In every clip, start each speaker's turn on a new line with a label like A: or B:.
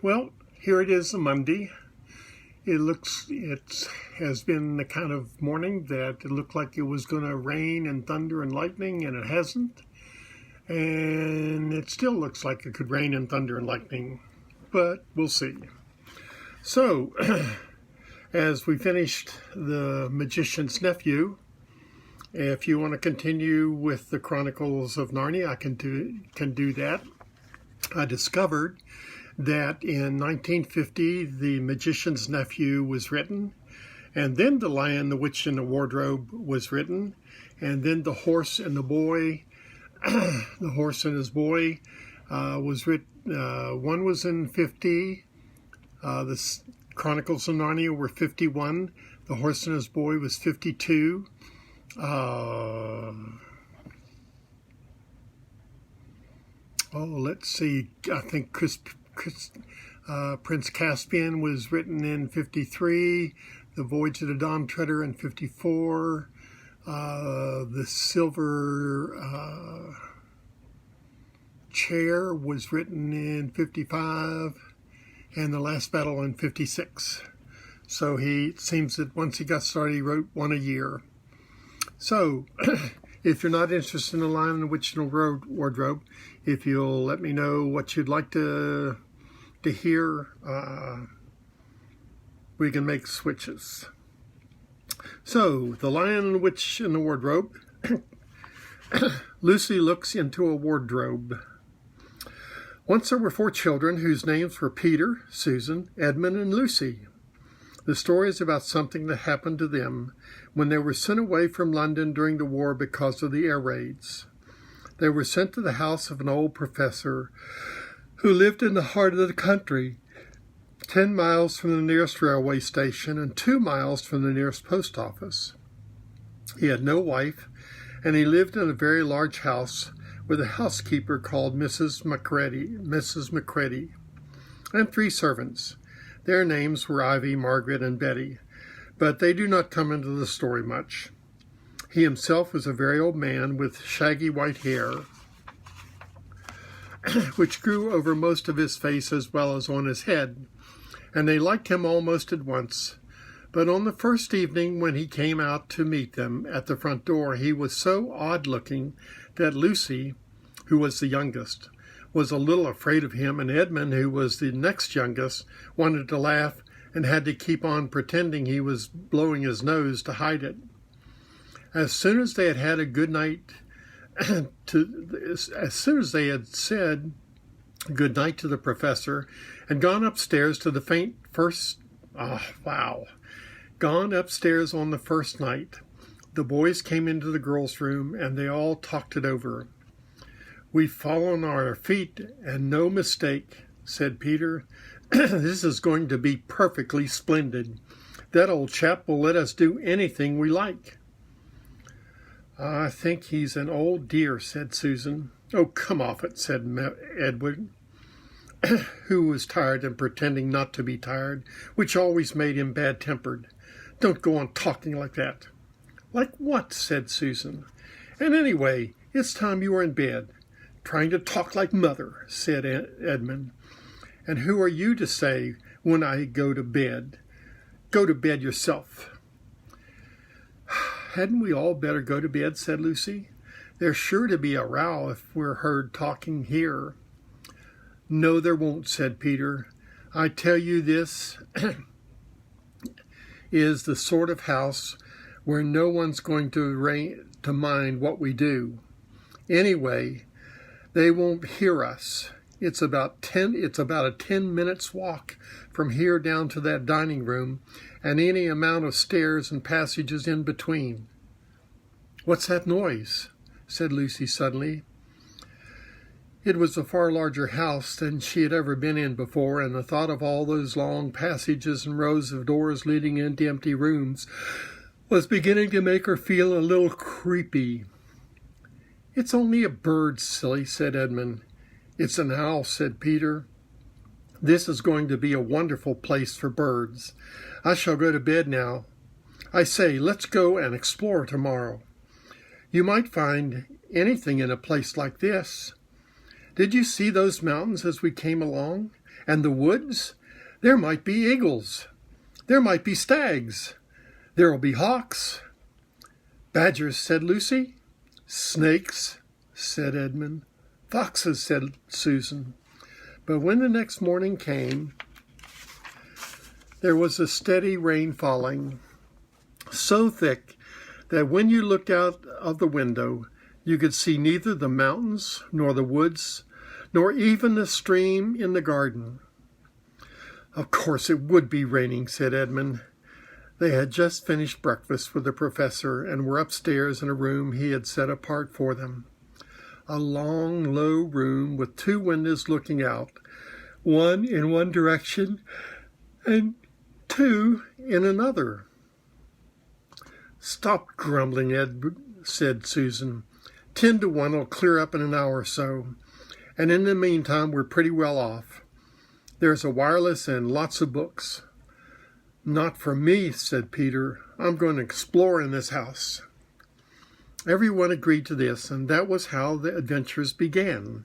A: Well, here it is, a Monday. It has been the kind of morning that it looked like it was going to rain and thunder and lightning, and it hasn't. And it still looks like it could rain and thunder and lightning, but we'll see. So, as we finished The Magician's Nephew, if you want to continue with the Chronicles of Narnia, I can do that. I discovered that in 1950, The Magician's Nephew was written, and then The Lion, the Witch, and the Wardrobe was written, and then The Horse and the Boy, The Horse and His Boy was written. One was in 50. The Chronicles of Narnia were 51. The Horse and His Boy was 52. Let's see. I think Prince Caspian was written in 53. The Voyage of the Dawn Treader in 54. The Silver Chair was written in 55. And The Last Battle in 56. So it seems that once he got started, he wrote one a year. So, if you're not interested in The Lion, the Witch, and the Wardrobe, if you'll let me know what you'd like to hear, we can make switches. So, The Lion, the Witch, and the Wardrobe. Lucy looks into a wardrobe. Once there were 4 children whose names were Peter, Susan, Edmund, and Lucy. The story is about something that happened to them when they were sent away from London during the war because of the air raids. They were sent to the house of an old professor who lived in the heart of the country, 10 miles from the nearest railway station and 2 miles from the nearest post office. He had no wife, and he lived in a very large house with a housekeeper called Mrs. Macready, and 3 servants. Their names were Ivy, Margaret, and Betty, but they do not come into the story much. He himself was a very old man with shaggy white hair, which grew over most of his face as well as on his head, and they liked him almost at once. But on the first evening when he came out to meet them at the front door, he was so odd-looking that Lucy, who was the youngest, was a little afraid of him, and Edmund, who was the next youngest, wanted to laugh and had to keep on pretending he was blowing his nose to hide it. As soon as they had had a good night, as soon as they had said good night to the professor and gone upstairs on the first night, the boys came into the girls' room and they all talked it over. "We've fallen on our feet, and no mistake," said Peter. "This is going to be perfectly splendid. That old chap will let us do anything we like." "I think he's an old dear," said Susan. "Oh, come off it," said Edward, who was tired and pretending not to be tired, which always made him bad-tempered. "Don't go on talking like that." "Like what?" said Susan. "And anyway, it's time you were in bed." "Trying to talk like mother," said Edmund. "And who are you to say when I go to bed? Go to bed yourself." "Hadn't we all better go to bed?" said Lucy. "There's sure to be a row if we're heard talking here." "No, there won't," said Peter. "I tell you, this is the sort of house where no one's going to mind what we do. Anyway, they won't hear us. It's about a 10 minutes walk from here down to that dining room, and any amount of stairs and passages in between." "What's that noise?" said Lucy suddenly. It was a far larger house than she had ever been in before, and the thought of all those long passages and rows of doors leading into empty rooms was beginning to make her feel a little creepy. "It's only a bird, silly," said Edmund. "It's an owl," said Peter. "This is going to be a wonderful place for birds. I shall go to bed now. I say, let's go and explore tomorrow. You might find anything in a place like this. Did you see those mountains as we came along? And the woods? There might be eagles. There might be stags. There'll be hawks. Badgers, said Lucy. Snakes, said Edmund. Foxes, said Susan. But when the next morning came, there was a steady rain falling, so thick that when you looked out of the window, you could see neither the mountains nor the woods, nor even the stream in the garden. Of course it would be raining, said Edmund. They had just finished breakfast with the professor and were upstairs in a room he had set apart for them. A long, low room with 2 windows looking out, one in one direction and 2 in another. Stop grumbling, Ed, said Susan. 10 to 1 will clear up in an hour or so, and in the meantime we're pretty well off. There's a wireless and lots of books. Not for me, said Peter. I'm going to explore in this house. Everyone agreed to this, and that was how the adventures began.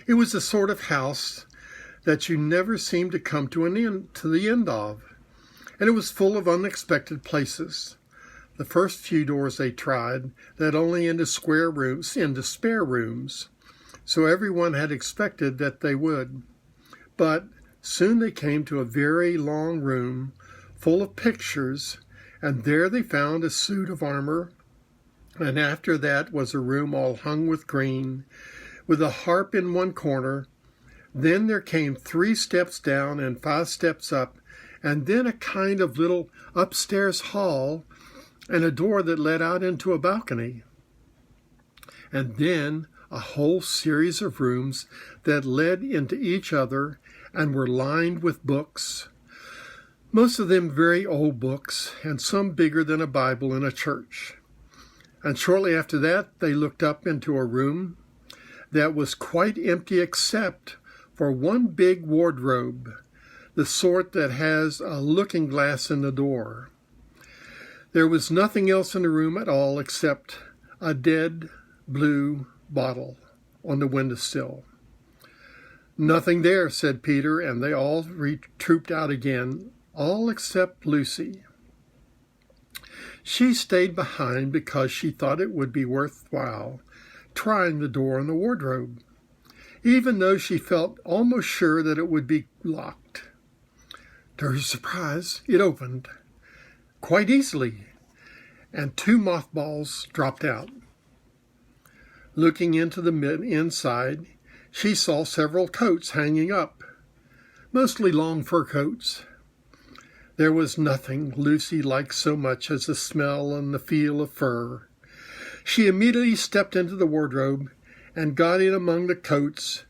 A: It was the sort of house that you never seemed to come to the end of, and it was full of unexpected places. The first few doors they tried led only into spare rooms, so everyone had expected that they would. But soon they came to a very long room full of pictures, and there they found a suit of armor, and after that was a room all hung with green, with a harp in one corner. Then there came 3 steps down and 5 steps up, and then a kind of little upstairs hall, and a door that led out into a balcony. And then a whole series of rooms that led into each other and were lined with books, most of them very old books, and some bigger than a Bible in a church. And shortly after that, they looked up into a room that was quite empty except for one big wardrobe, the sort that has a looking glass in the door. There was nothing else in the room at all except a dead blue bottle on the windowsill. Nothing there, said Peter, and they all trooped out again, all except Lucy. She stayed behind because she thought it would be worthwhile trying the door on the wardrobe, even though she felt almost sure that it would be locked. To her surprise, it opened quite easily, and 2 mothballs dropped out. Looking into the inside, she saw several coats hanging up, mostly long fur coats. There was nothing Lucy liked so much as the smell and the feel of fur. She immediately stepped into the wardrobe and got in among the coats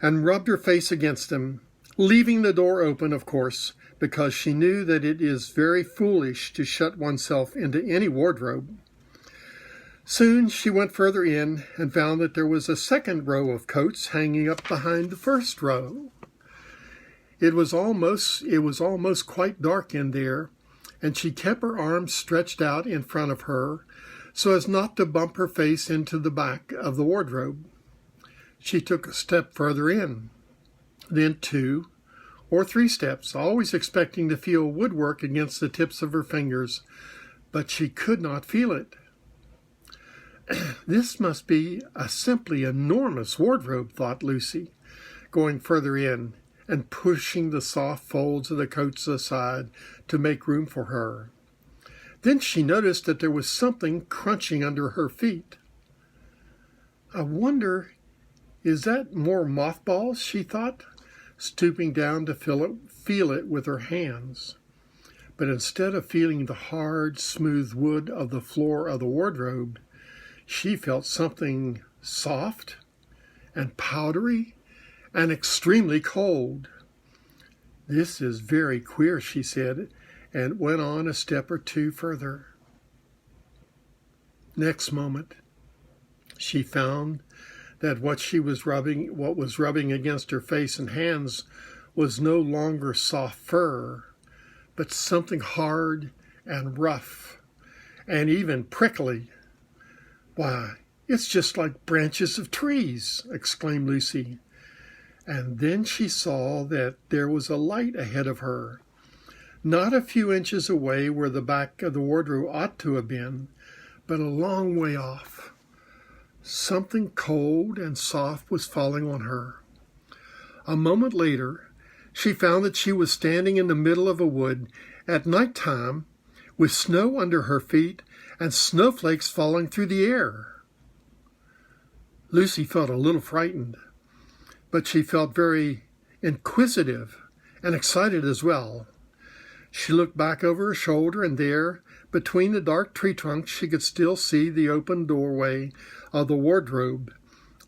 A: and rubbed her face against them, leaving the door open, of course, because she knew that it is very foolish to shut oneself into any wardrobe. Soon she went further in and found that there was a second row of coats hanging up behind the first row. It was almost quite dark in there, and she kept her arms stretched out in front of her so as not to bump her face into the back of the wardrobe. She took a step further in, then 2 or 3 steps, always expecting to feel woodwork against the tips of her fingers, but she could not feel it. This must be a simply enormous wardrobe, thought Lucy, going further in and pushing the soft folds of the coats aside to make room for her. Then she noticed that there was something crunching under her feet. I wonder, is that more mothballs, she thought, stooping down to feel it with her hands. But instead of feeling the hard, smooth wood of the floor of the wardrobe, she felt something soft and powdery and extremely cold. This is very queer, she said, and went on a step or 2 further. Next moment, she found that what was rubbing against her face and hands was no longer soft fur, but something hard and rough and even prickly. Why, it's just like branches of trees, exclaimed Lucy. And then she saw that there was a light ahead of her, not a few inches away where the back of the wardrobe ought to have been, but a long way off. Something cold and soft was falling on her. A moment later, she found that she was standing in the middle of a wood at night time with snow under her feet and snowflakes falling through the air. Lucy felt a little frightened, but she felt very inquisitive and excited as well. She looked back over her shoulder, and there, between the dark tree trunks, she could still see the open doorway of the wardrobe,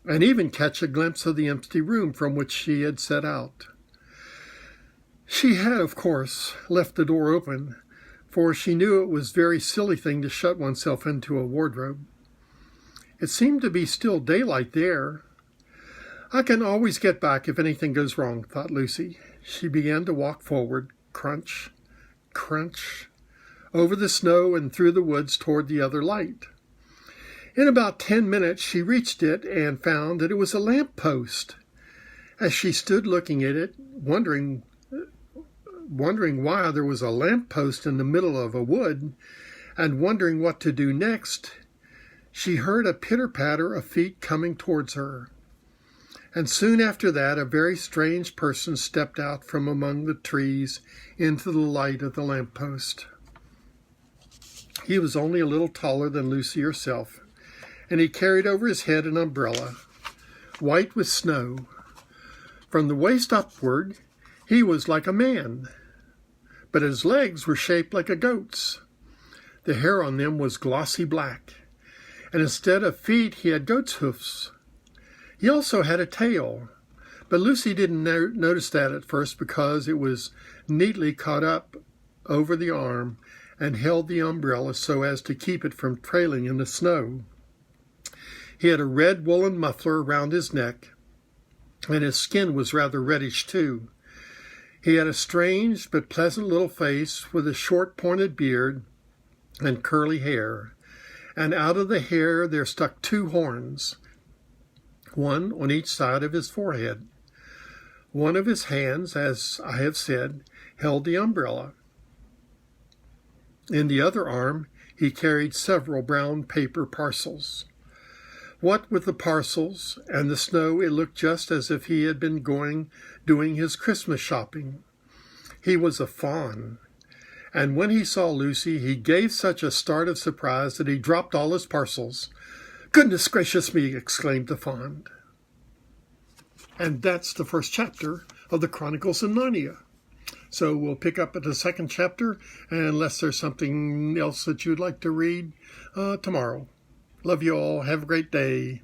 A: and even catch a glimpse of the empty room from which she had set out. She had, of course, left the door open, for she knew it was a very silly thing to shut oneself into a wardrobe. It seemed to be still daylight there. I can always get back if anything goes wrong, thought Lucy. She began to walk forward, crunch, crunch, over the snow and through the woods toward the other light. In about 10 minutes she reached it and found that it was a lamp post. As she stood looking at it, wondering why there was a lamp post in the middle of a wood, and wondering what to do next, she heard a pitter-patter of feet coming towards her. And soon after that, a very strange person stepped out from among the trees into the light of the lamp post. He was only a little taller than Lucy herself, and he carried over his head an umbrella, white with snow. From the waist upward, he was like a man, but his legs were shaped like a goat's. The hair on them was glossy black, and instead of feet, he had goat's hoofs. He also had a tail, but Lucy didn't notice that at first because it was neatly caught up over the arm and held the umbrella so as to keep it from trailing in the snow. He had a red woolen muffler around his neck, and his skin was rather reddish too. He had a strange but pleasant little face with a short pointed beard and curly hair, and out of the hair there stuck 2 horns, one on each side of his forehead. One of his hands, as I have said, held the umbrella. In the other arm he carried several brown paper parcels. What with the parcels and the snow, it looked just as if he had been doing his Christmas shopping. He was a faun, and when he saw Lucy, he gave such a start of surprise that he dropped all his parcels. "Goodness gracious me!" exclaimed the faun. And that's the first chapter of the Chronicles of Narnia. So we'll pick up at the second chapter, unless there's something else that you'd like to read tomorrow. Love you all. Have a great day.